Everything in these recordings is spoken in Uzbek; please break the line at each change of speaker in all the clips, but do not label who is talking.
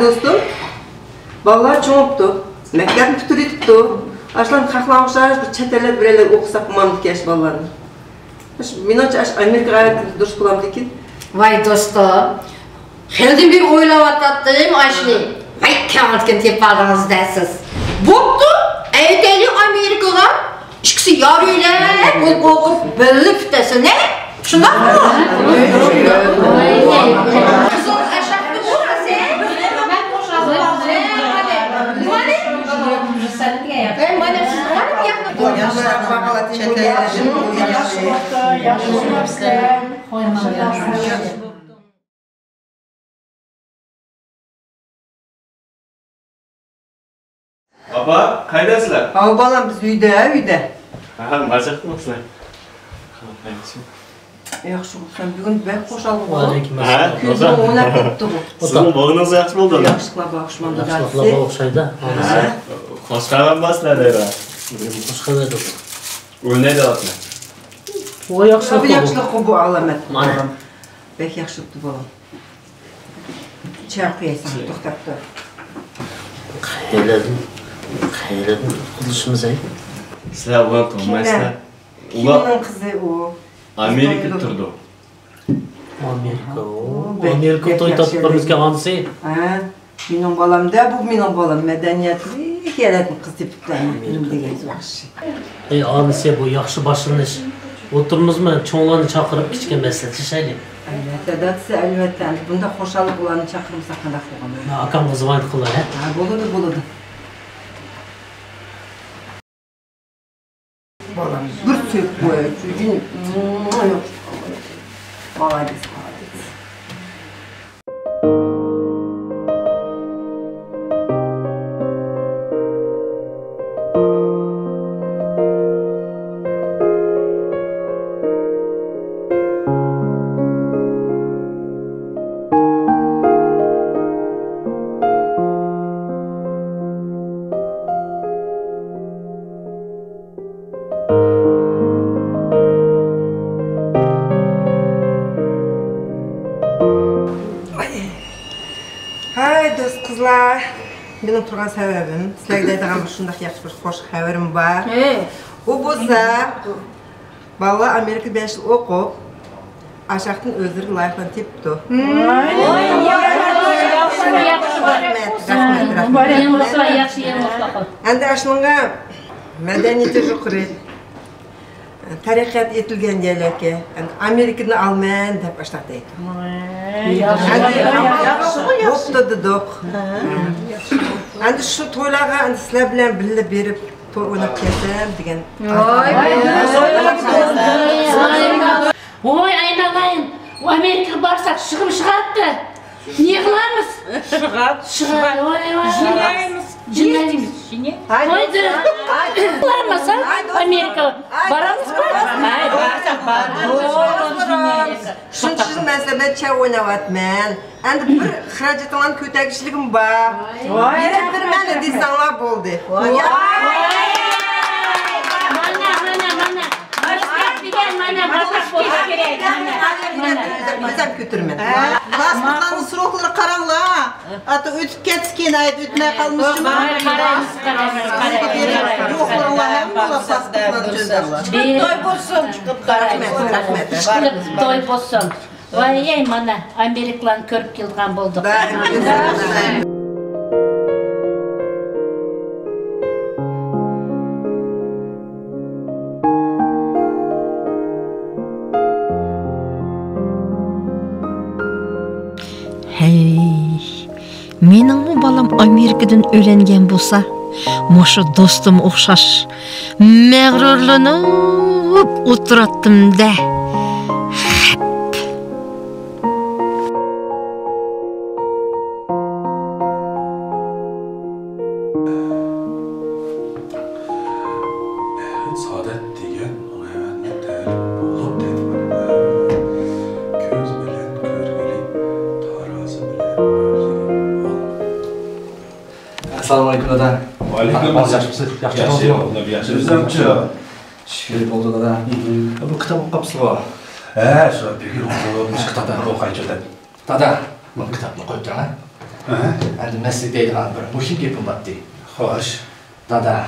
достum, балалар çoğuptu. Mektep bitiripti. Aşlan xaqlanmışlar, bir çeteler bireler okusak mamdık yaş ballarını. Minonca Amerika gayretinde durs bulam dekin.
Vay dostum. Heldim bir oylavattattım Ayşli. Vay kağıtken tep aldınız dersiz. Boptu, evdeli Amerika'dan ikisi yarıyla okup bölüp desin ne? Şundan mı? Kızım aşağı bu sen. Ben boşaldım.
Baba, kaydasılar?
Hava balam biz uyda.
Aha, maçaktı mısın?
Yaxşı olsan, bugün ben qoşalım.
Ha,
Küzü oynap etdi bu.
Sizin boğunuz yaxşı oldu mu?
Yaxşıqla bağışmandı
Yaxşıqla
gəlsi.
oxşaydı.
Xoş qalanmazlar da.
Xoş qalaydı.
Ölnəydi atma.
O yaxşılıq
Bir yaxşılıq bu alamət.
Mana.
Bək yaxşılıqdı balam. Çay qoyaysan, toxtab dur.
Xeylədim. Qılışımız ey.
Sizlər ulan olmaysınlar.
Kimin qızı o?
Amerika turdu.
Amerika o. Amerika toy tapıp bizga ansı.
Ha, mening balamda bu mening balam madaniyatli kelatni qiz tepibdi. Degan yaxshi.
Ey ansı bu yaxşı başlanış. Oturmuzmu çoğlarını çağırıp kichke maslahatlaşaylik.
Albatta, dadisi albatta. Bunda xo'shalik ularni chaqirmasa qanday qilgan?
Akam qizvayt qillar ha.
Ha, bo'ladi. Balam, bir söp qo'y. Chujin. Молодец. Kızlar, benim turgan sebebim, sizlerge deydiğim bir şundaq yaxşı bir xoş xəbərim var. O bolsa, bala Amerika 5 yıl oqub, aşaqdan özləri layıqlan tepdi. Rahmet. Endi aşınğa mədaniyeti yuqori, tariqat etilgan yerlarga Amerikani alman deb aştaq deydi. Yo'qdi dedik. Endi shu to'ylarga endi sizlar bilan birga berib to'y o'ynab kelsam degan.
Oy aynalayın. O Amerika barsak шығып шығатты. Не қыламыз? Шығат. Жинаймыз. Тойды. Қыламыз, Америка. Барамыз ба?
Shuncha yil maslahat cha o'ynayapman. Endi bir xarajatlarni ko'tarishligim bor. Berib desanglar bo'ldi. Özüm götürmen.
Bastıklarının sırokları karanlığa. Hatta ötüp ketken ait ötmeye kalmışım. Yoklarla hem bula bastıklarını çözerler.
Toy bolsun. Rahmet. Toy bolsun. Vay ey mana Amerikalarını көріп келген болдық.
Hey, mening bu balam Amerikadan öğrengen bolsa, moşu dostum o'xshash mag'rurlanib o'tiratdim-da.
Saadet degan hayvanni ta'rif bo'lib dedi. Ko'z bilan ko'rgili, tarozi bilan
Assalomu alaykum dada.
Alaykum
Yaxshimisiz?
Yaxshi bo'ldi. Yaxshi.
Shukr bo'ldi dada. Bu kitob o'qibsizmi?
Shu Bekir o'qib, kitobdan o'qiychi deb.
Dada, bu kitobni qo'yib turaman. Endi men sizga deydigan bir muhim gapim bor. Xo'sh. Dada,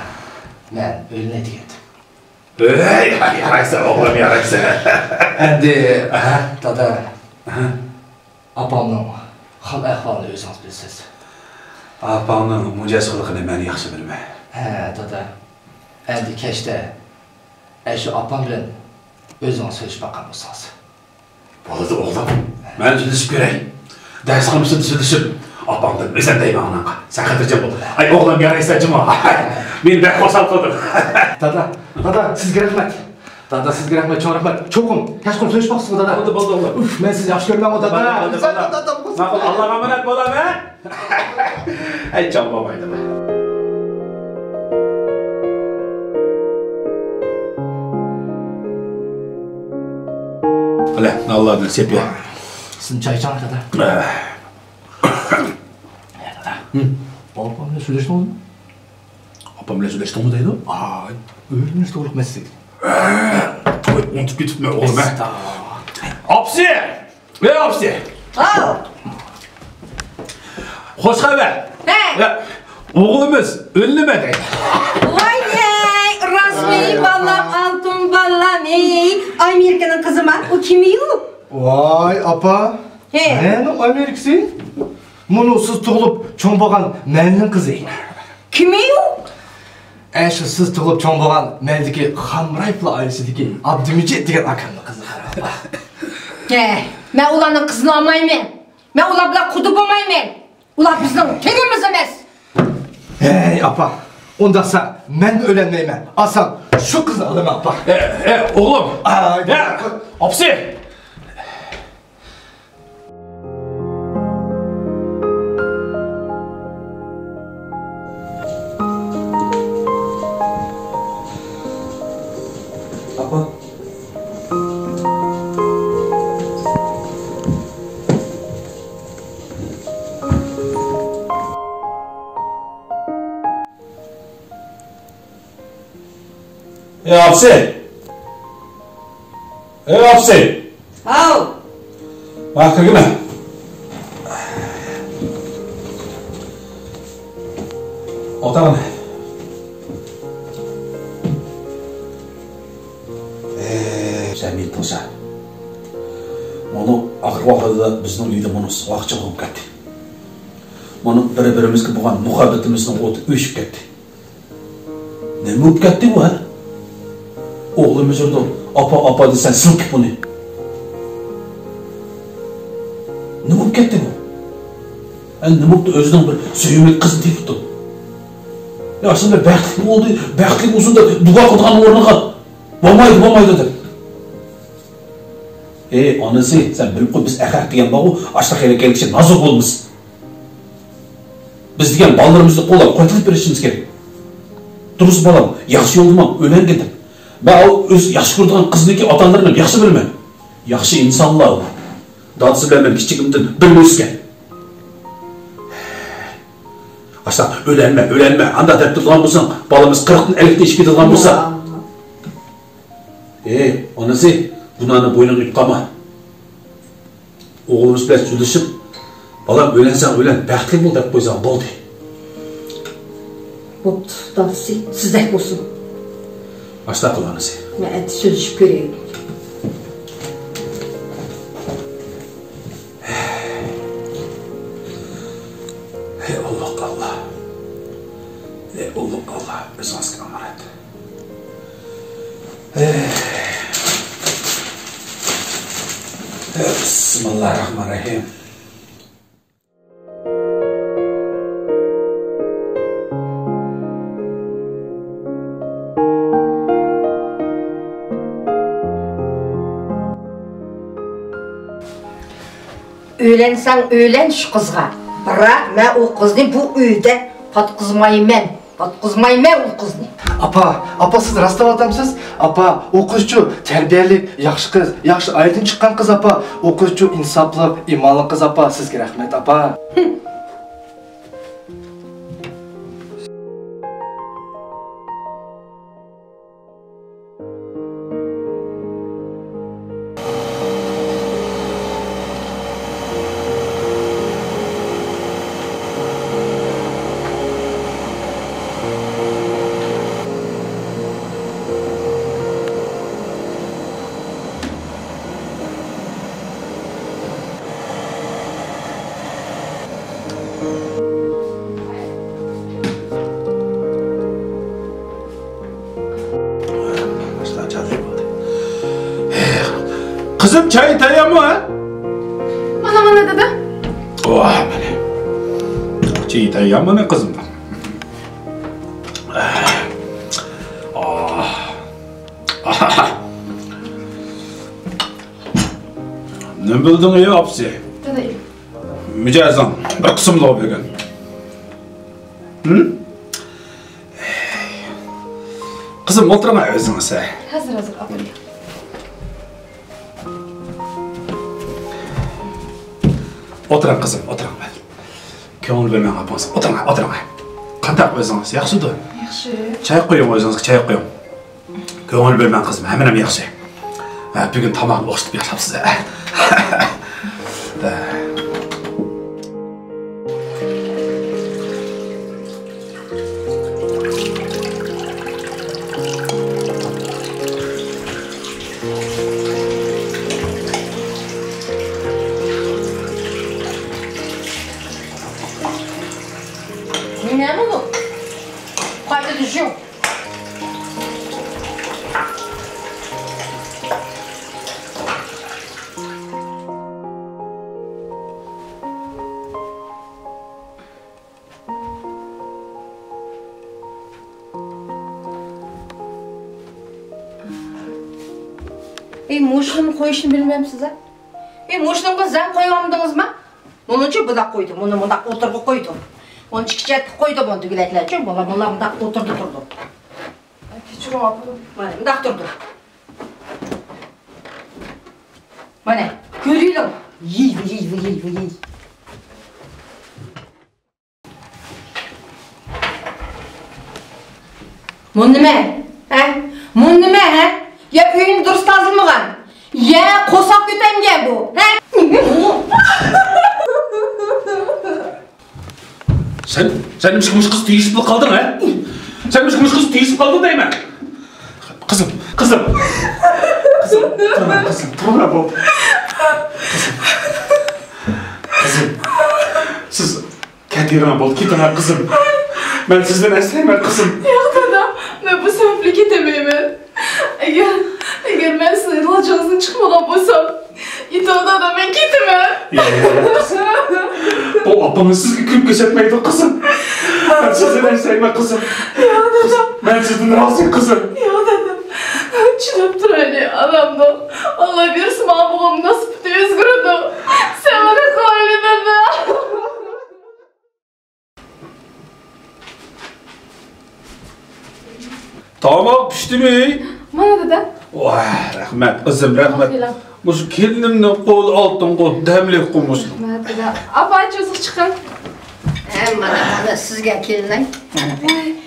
men o'lnay degandim.
Yaraysan o'g'lim, yaraysan.
Endi, dada, apamning hol ahvolini o'zingiz bilasiz.
Apamning mujasirligini men yaxshi bilmayman.
Dada. Endi kechda shu apam bilan o'zingiz so'rashib boqqan bo'lsangiz.
Bo'ladi o'g'lim. Men zulishib ko'ray. Dars qilishni zulishib, apamdan o'zim deyman anaqa. Sen xotirjam bo'l. Ay o'g'lim yaraysan jimo. Men baxosal qildim.
Dada, sizga rahmat. Dada, sizga rahmat, cho'ng rahmat. Cho'qim, tashqim so'rashmoqsizmi dada?
Bo'ldi o'g'lim.
Men sizni yaxshi ko'raman dada.
Ma'qul, Allohga omonat bo'laman. Ay jon bo'lmaydi. Ala, Allohdan sepiyor.
Sizin çay içen dada. Dada. Apamla söyleştin oldu mu?
Apamla söyleştin mi deydi?
Öğreniriz doğruluk meslek.
Unutup gitme oğlum be. Apsi! Ne apsi? Hoş haber. Oğlumuz ünlü mü deydi?
Vay rasmi ballam altın ballam Amerika'nın kızı mı? O kimi yok?
Vay apa. Nenin Amerikası? Bunu siz tuğulup çoğun boğan Mel'nin kızı.
Kimi yok?
Şu siz tuğulup çoğun boğan Mel'deki Hamrayp'la ailesideki Abdümücet diyen akanın kızı.
Ben ulanın kızını almayayım. Ben ulan bile kudu bulmayayım. Ulan bizim kendimiz emez.
Hey apa. Ondasa ben öğrenmeyim. Aslan şu kızı alayım apa.
Oğlum. Apsi.
Apa.
Apsi. Apsi. Bak kırgına. Oturun. Sen болса. Мұны ақыр уақытта біздің үйде мұны уақытша болып кетті. Мұны бір-бірімізге болған мұхаббетіміздің оты өшіп кетті. Не болып кетті бұл? Oğlum üzüldü. Apa desen silkip bunu. Ne olup gitti bu? Ne mutlu özünün bir söylemek kızı deyip tuttu. Ya aslında bəxtlik oldu, bəxtlik uzun da dua kıldıqan ornağa. Bolmaydı dedi. Anası sen bilip koy biz əxəq degen bağı açlıq elə geldik için nazır olmuz. Biz degen ballarımızda qo'llab qo'ytilib berishimiz kerak. Durus balam, yaxshi yo'ldan ölen gidip. Ben öz yaxşı ko'radigan qizniki ota-onalarni yaxshi bilman. Yaxshi insonlar. Dadisi bilan kichigimdan bir o'sgan. Asa ölenme. Anda deb turgan bo'lsang, balamiz 40 dan 50 dan ishib ketadigan bo'lsa. Onasi, bunani bo'yniga yutqama. O'g'limiz bilan сөйлешib, balam o'lansang o'lan, baxtli bo'l deb qo'ysang bo'ldi.
Bo'pti, dadisi, sizdek bo'lsin.
Başta kulağınızı.
Ben söyleyip göreyim.
Ey Allah. Biz askı amanet. Bismillahirrahmanirrahim.
Öğlensen öğlen şu kızga. Bırak ben o kızını bu uyda patkızmayım o kızını.
Apa siz rastlav adamsız? Apa o kızçu terbiyeli, yaxşı kız, yaxşı aydın çıkan kız apa. O kızçu insaplı, imanlı kız apa. Sizge rahmet apa.
Kızım çay tayamı ha?
Mana dede.
Oh mana. Çay tayamı ne kızım? Ne bildin ya apsi?
Dede.
Mücazan bir kısımda o bugün. Hı? Kızım oturma özüne sen.
Hazır aferin.
Oturan kızım, oturan ben. Köngül vermem yapamaz. Oturma. Kantak özünüz, yaxşıdır.
Yaxşı.
Çay koyuyorum özünüzge, çay koyuyorum. Köngül vermem kızım, hemen yaxşı. Bugün tamam boşlup yaşapsız.
Ne bu? Kayda düşüyor. Muşlumu koyuşunu bilmem size. Muşlumga zan koyamdınız mı? Onunca budak koydum, onu budak oturgu koydum. Onu çıkacak koydum onu tügülekler. Çünkü bunlar budak oturdu durdu.
Keçirim abla.
Bana budak durdu. Bana görüyorum. Yiy. Mun nime? Mun nime? Ya öğün dürüst lazımlıgan? Ya kosak götenge bu?
Sen mışkımış kız teyisip kaldın ha? Sen mışkımış kız teyisip kaldın değil mi? Kızım. Tamam bu. Kızım. Siz kendilerine bol gidin kızım. Ben sizden esneyim kızım.
Yok dede. Ben bu sebeple gidemeyim. Eğer ben sizin ilacınızın çıkmadan bulsam, İtal'da da ben gitmem.
O abamın sizge küp geçetmeydi kızım. Ben sizden esneyim kızım.
Ya dedem.
Ben sizden razıyım kızım.
Ya dedem. Çınıp dur öyle adamdan. Allah birisi babamı nasıl bir özgürdü. Sen bana koylu dede.
Tamam pişti mi?
Bana dede.
Vay rahmet kızım rahmet. Muş kendimden kol altın kol demlik koymuştum.
Rahmet dede. Apa açıyorsun çıkın.
Bana sizge kelinay.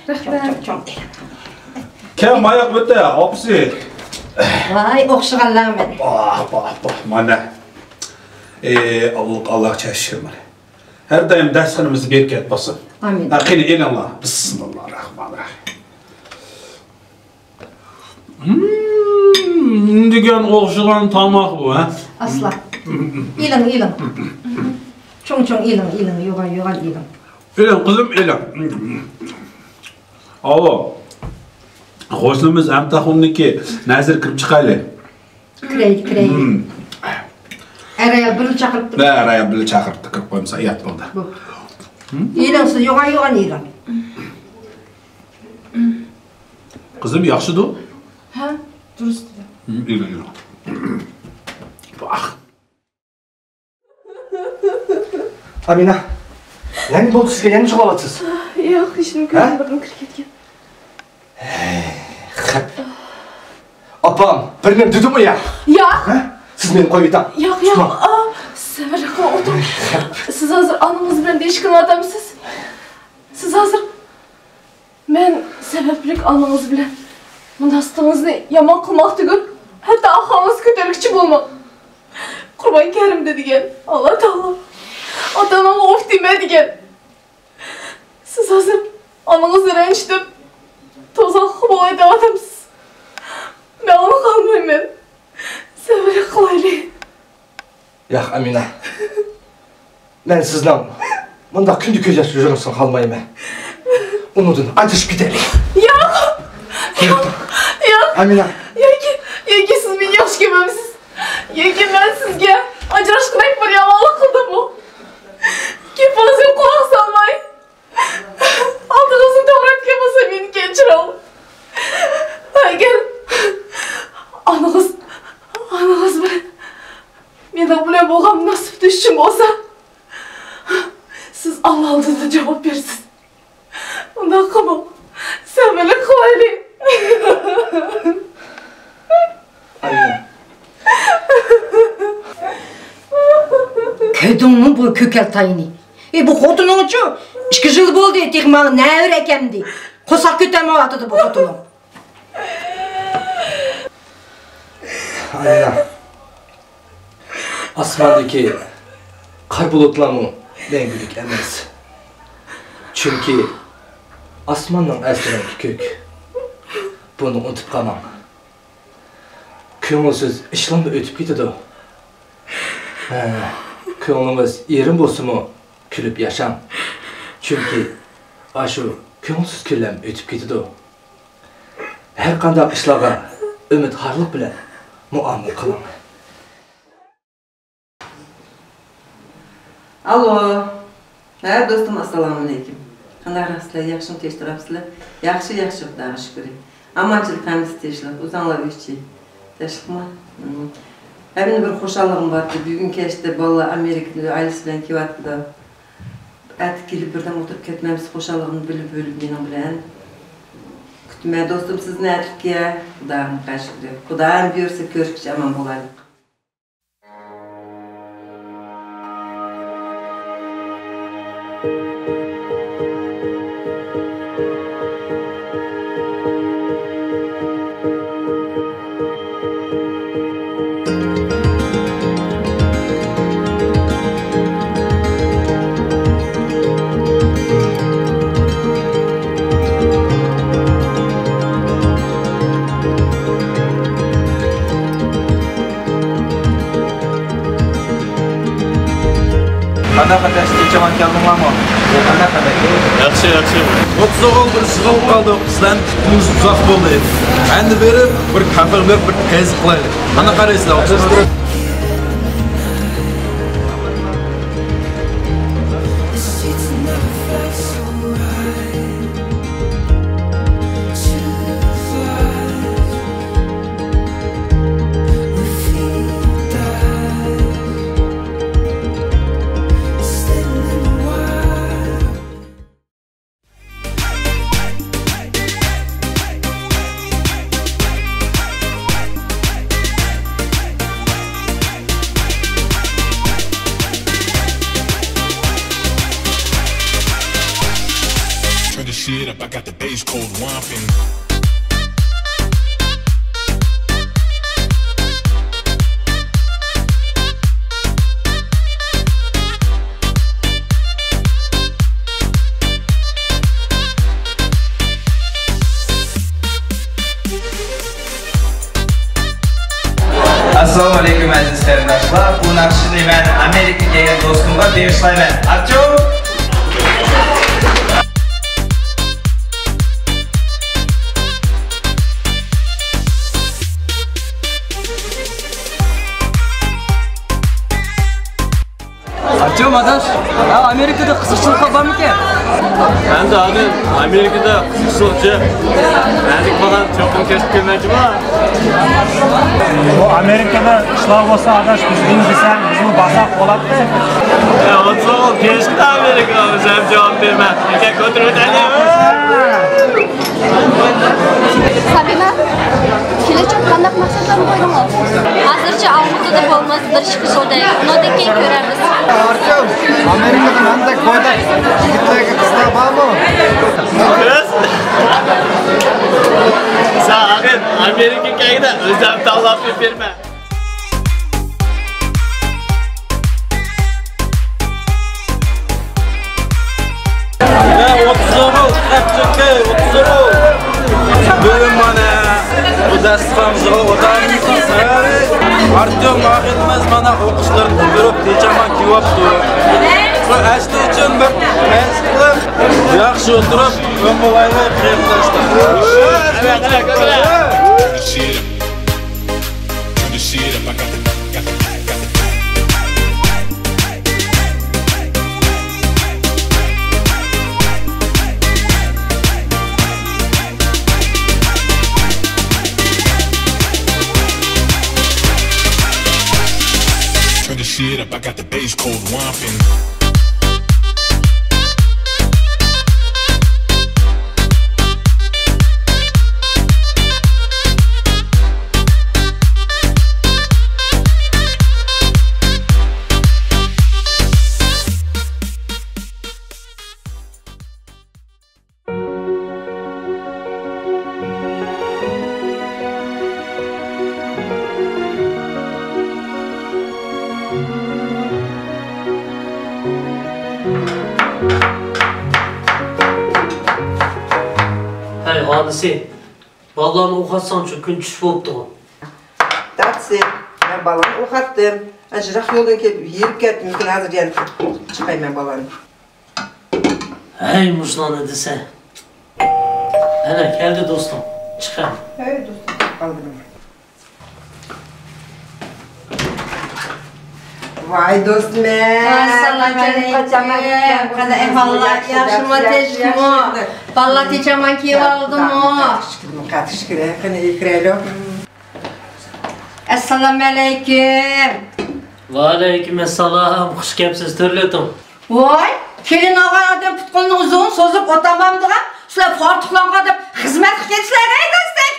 Rahmet.
Çok.
Kem ayak bitti ya hapsi.
Vay okşuğanlarım benim.
Bah, mana. Allah çeşir mana. Her daim dershanemizni berkat basın.
Amin.
Aqini ilallah. Bismillahirrahmanirrahim. Degan okşuğan tamaq bu ha?
Asla. İlin. Çoğun ilin. Yoğan ilin.
İlan kızım ilan. Alo. Hoşluğumuz emtahonniki nazir kirib chiqayli.
Kiraydi. Araya bir çakırıptı.
Ne araya bir çakırıptı kirib qo'ymasa uyat bo'ldi.
İlinsiz yoğan ilin.
Kızım yaxshidu?
Ha? Durust dede.
İlan. Bak.
Amina. Yani oldu sizge, yani çıkavatız.
Yok, işim gözüm bakın kırık etken.
Apam, birine düdü mü ya?
Ya.
Siz beni koy etan.
Yok. Sever yakın otur. Siz hazır anımız bilen değişkin adamsınız. Siz hazır. Ben sebeplik anımız bilen. Münastığınızı yaman kılmak tügün. Hatta ahamız kötülükçü bulmak. Kurban Kerim dedigen. Allah Teala. Atamama of deme digen. Siz hazır anınızı rençtip tozak boğay da adamsınız. Ben onu kalmayayım ben. Severek kılaylı.
Ya Amina. Ben sizden bunda kündü közer sürüyorsun kalmayayım ben. Unutun, acış gidelim.
Yok.
Amina.
Ya ki siz beni yaş görmemişsiniz. Yekin ben sizge acırışkınak bir yalanlık kıldım bu. Kepazım kulak salmayın. Aldığınızın tavrat kepasa beni geçir ol. Gel. Anağız meni bile bolğam nasip düşüm olsa siz Allah aldığında cevap versiz. Ondan kımım. Sen beni kılaylı.
Anne.
Köydün mü bu kökel tayını? Bu xotunun üçün 2 yıl boldu etik bana ne örekemdi. Kosak köteme atıdı bu xotunun.
Anne. Asmandaki kar bulutlarımı mengülük emez. Çünkü asmanın esrindeki kök. Bunu unutup kalmam. Köngülsüz işlemde ötüp gitidi. Köngülümüz yerim bolsa mu külüp yaşam. Çünkü aşu köngülsüz küllem ötüp gitidi. Her qanday işlarga ümit harlık bilen muamele kılam.
Alo. Ha dostum, assalomu alaykum. Qanday raslar, yaxshimi tez turapsizlar? Yaxshi, xudoga shukr. Amanchilik ham istishlar, o'zinglar uchun. Tashqimi? Benim bir xo'shaligim bor. Bugun kechda bola Amerikada ailasi bilan kelyapti. Atib kelib birdan o'tirib ketmaymiz, xo'shaligimni bilib mening bilan. Kutma do'stim, sizni atibga Xudoga qashqir. Xudoim buyursa ko'rishga amon bo'laylik.
Qanday qadashga chaman keldinglarmi? Qanday qadaki?
Yaxshi.
30 o'g'il bir sig'ib qoldik. Sizlarning kutimiz uzoq bo'ldi. Endi berib bir kafil berib bir qaysi qilaylik. Qanday qaraysizlar? O'xshashtirib.
Shit up, I got the bass cold whomping.
Assalomu alaykum aziz qarindoshlar. Bu naqshni men Amerikaga kelgan do'stimga berishlayman. Archov!
Archov adaş, Amerika'da kısıkçılık var mı ki?
Ben de abi Amerika'da kısıkçılıkçı. Nezik falan çok kesip gelmeci var.
O Amerika'da işler olsa adaş bizden bilsen bizim basak olattı.
Ya olsa ol, keşke Amerika'da sen cevap verme. Eke kontrol edelim.
Sabina, gelecek qanday maqsadlarni qo'ydinglar? Hozircha Almutida bo'lmasdir chiqish o'taydi. Uni keyin ko'ramiz.
Archov, Amerika'da qanday qo'ydi? Yigitlarga qizlar bormi?
Kız. Sakın Amerika kayda özlem tavlap verme.
Ya 30 euro, kapçıkı 30 euro. Bugün bana bu dastıqamızı odanımızın sararı. Artyom Mahitmez bana o'qishlarni ko'rib techaman kiyapti. Shu ashti uchun bir qaysiqlib yaxshi o'tirib o'mbolayga qilib tashladi.
Turn the shit shit up. I got the turn the shit up. I got the bass cold whomping.
Hadise, ballarını uqatsan üçün gün tuş olubdu.
Datsi, ben ballarını uqattım. Ajraq yoldan kelib yerib ketdim. Mümkün hazır yanıb çıqayım ben ballarını.
Hey muşlanı dese. Hele geldi dostum, çıqayım.
Hey dostum, qaldım. Vay dostum.
Assalamu alaikum. Qada ehvallar, yaxshimi, tezmi? Balla techaman kelib oldimmi?
Qattiq shukr, qani kiraylik.
Assalomu alaykum.
Va alaykum assalom, xush kelibsiz, turletim.
Voy, kelin og'aydan putqulni uzun sozib o'tamamdigan, sizlar fartuqlanqa deb xizmat qilsizlar, ey do'stlar.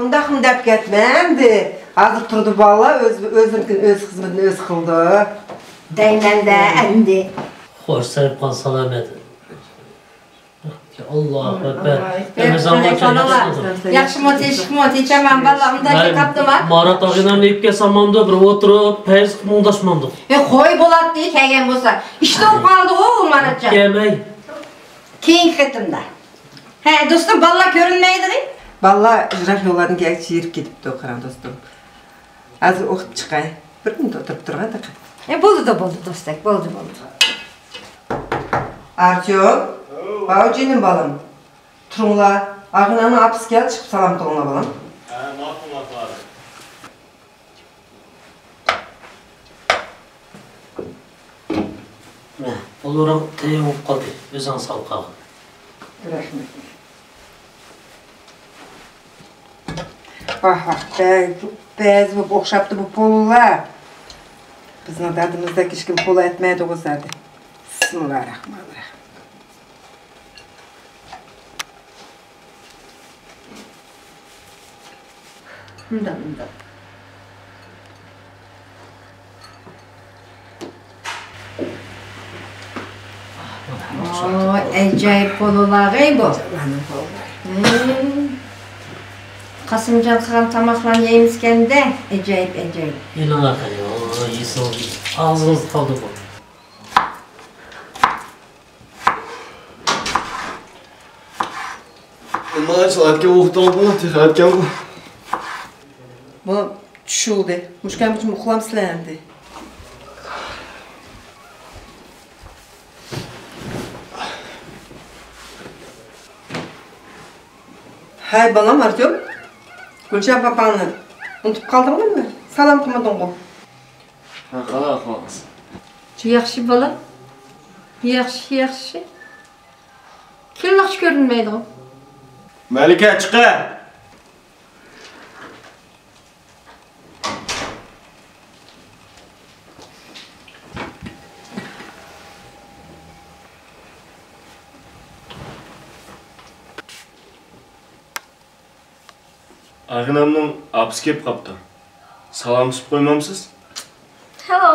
Undaq deb ketmamdi. Hazır turdu balla, özünkin öz xizmetini öz qildi.
Daymanda endi.
Xo'sh, sayib qol salomat. Allohu akbar.
Yaxshimi, teshikmi, techaman balla undan ketibdimi?
Marat og'inamni ipga solmamda bir o'tirib, payz mundashmamdi.
Qo'y bo'ladi kelgan bo'lsa. Ishtob qoldi-ku Maratjon.
Kelmay.
Keyin ketimda. Ha, do'stim, balla ko'rinmaydi-ku.
Balla ijroq yo'llarni yerib ketibdi, qaran do'stim. Hozir o'qib chiqay. Bir kun o'tirib turganda qat.
Bo'ldi, do'stak, bo'ldi.
Artyom, Baujinim balam. Turunglar, Ag'inani apis keldi, chiqib salom qilinglar balam.
Ha, ma'qul.
Bo'laram tayyor bo'lib qoldi. O'zing sol qol.
Rahmat. Bez bu o'xshabdi bu pullar. Bizning dadimizda hech kim pul aytmaydi o'zadi. Bismillahirrohmanirrohim.
Bundan. Ajoyib pullar-ey bu. Qasımcan qilgan tamoqlarni yeymizkanda, ajoyib.
Yilinglar qani, yesin. Og'zingiz qoldi bu.
Nima soatga o'qitdim, texatgan bu.
Bu tushildi. Mushkan uchun uxlamsizlar. Hay balam Artyom. Gulshan papangni unutib qoldingmi? Salom qilmading-ku.
Ha, qalay ahvolingiz?
Yaxshi bola. Yaxshi. Kim yaxshi ko'rinmaydi-ku?
Malika, chiqa. Ag'inamning apis kelib qopti. Salomlashib qo'ymamsiz?
Hello.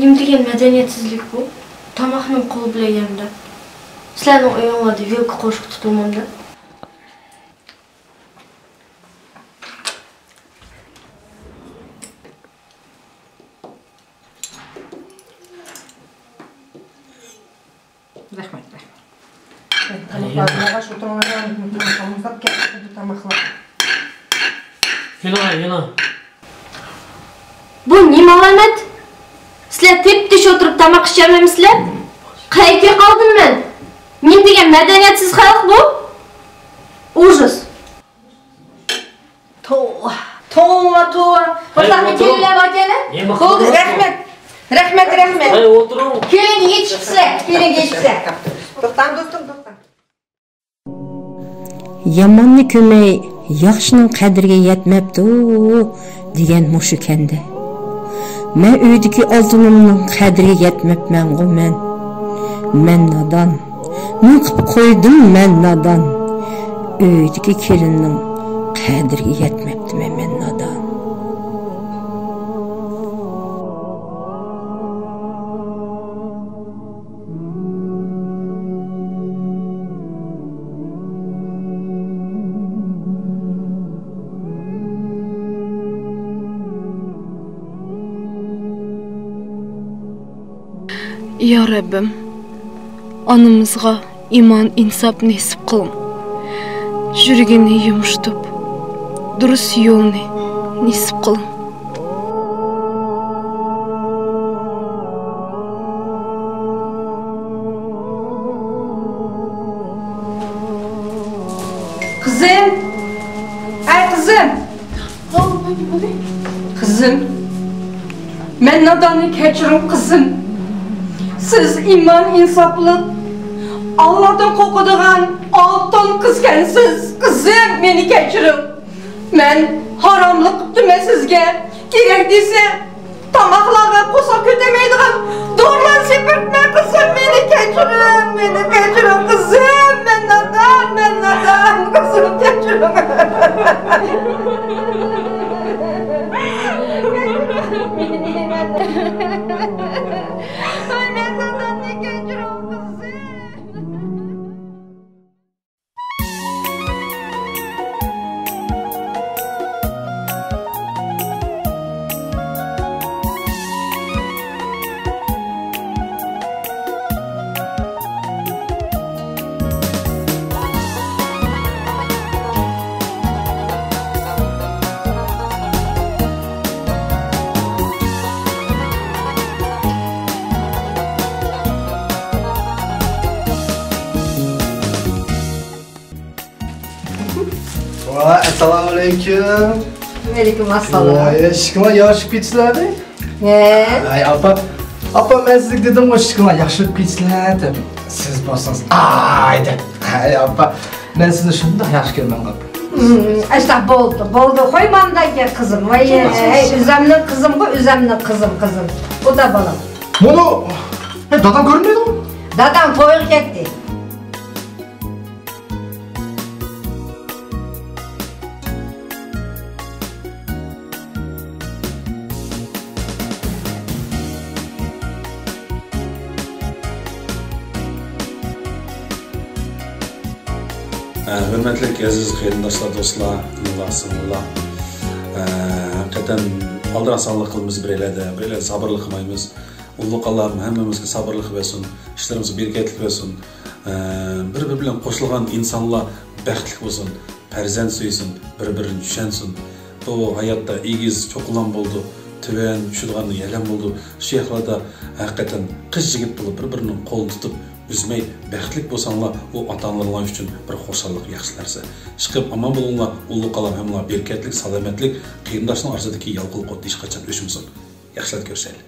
Nim degan madaniyetsizlik bu? Tomoqning qo'l bilan yemda. Sizlarning uyinglarda yo'q qo'shiq tutilmanda.
Rahmat. Tamoqlarga shu turmadan muzlab ketdi tamoqlar.
Yila.
Bu nima alamat? Sizlar tep-tish o'tirib tamoq ishlamaymisizlar? Qayerga qoldim men? Men degan madaniyatsiz xalq bu. Ужас.
To'g'ri. Qo'shlarni kelinglar bakana. Bo'ldi, rahmat. Rahmat.
Ay, o'tiring.
Keling yetishibsizlar. To'xtam do'stim, to'xtam.
Yomonni ko'may, yaxshining qadriga yetmabdi degan mushu kanda. Men uydagi oltinimning qadriga yetmabman-ku men. Men nodon. Nima qilib qo'ydim men nodon. Uydagi kelinning qadriga yetmabdi men nodon.
Ya Rabbim, anamızga iman insap nesip kılım. Жүрегini yumuştup, dürüs yolunu nesip kılım.
Kızım! Ay kızım! Kızım! Ben nadanı keçirim kızım. Siz iman insaplı, Allah'tan kokuduğun altın kızkensiz. Kızım beni keçirin. Ben haramlık ettim sizge. Gerek değilse tamaklarla kosa kötemeydiğim doğrular sepirtme kızım beni keçirin kızım. Ben nadan kızım keçirin.
Assalomu alaykum.
Alaykum assalom.
Voy, shikma yaxshi pitslardi? Ay, apa men sizga dedim, shikma yaxshi pitslar deb. Siz borsangiz, ayda. Ay, apa, men sizni shunda yaxshi ko'raman qap.
Asta bo'ldi. Qo'ymamdagi qizim. Voy, o'zimning qizim-ku, o'zimning qizim. Bu da bolam.
Buni dadam ko'rmaydi-ku?
Dadam to'yga ketdi.
Hürmetlik aziz qarindoshlar, do'stlar, singillar. Hakikaten aldırasanlık qilamiz bireylerdə sabırlıq qilmaymiz. Ulluq Allah'ım hammamizga sabırlıq versin, işlerimiz bereketli versin. Bir-biri bilan qo'shilgan insonlar baxtli bo'lsin, farzand suysin, bir-birini tushunsin. Bu hayotda egiz cho'qilan bo'ldi, tuvan tushadigan yalan bo'ldi. Shu yerlarda hakikaten qiz yigit bo'lib bir-birining qo'lini tutib üzmey, baxtlik bo'lsanglar, u ota-onalar uchun bir xo'shallik yaxshi narsa. Chiqib aman bo'linglar, ulluq Alloh hamlar bereketlik, salomatlik, qarindoshlar orasidagi yolg'izlik hech qachon o'shmasin. Yaxshilik ko'rishaylik.